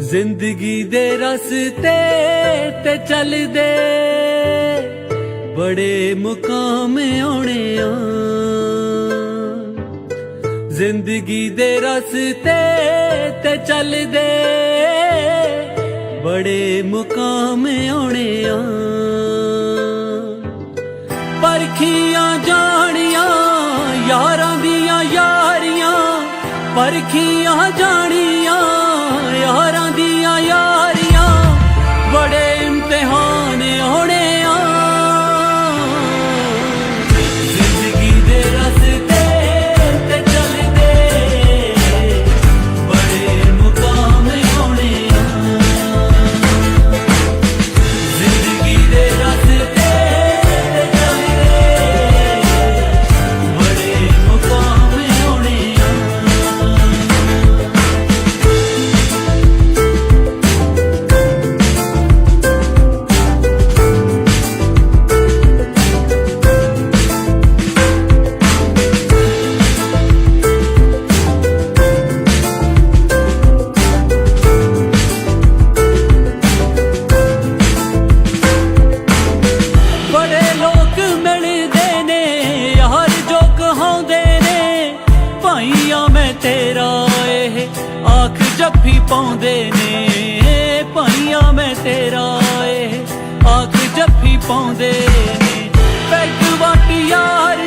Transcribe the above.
जिंदगी दे रस्ते ते चलदे बड़े मुकाम आने आ। जिंदगी दे रस्ते ते चलदे बड़े मुकाम आने आ। परखियां जानियां यारां दियां यारियां, परखियां जानियां यारां दियां यारियां, बड़े इम्तिहान होने आ। जिंदगी दे रस्ते ते चलदे बड़े मुकाम होने आ। जिंदगी दे रस्ते ते चलदे बड़े मुकाम होने आ। बड़े लोग मिलदे ने यार जो कहांदे ने, भाईया मैं तेरा ए आख जफ्फी पाउंदे ने। भाईया मैं तेरा ए आख जफ्फी पाउंदे ने। पैग वट यार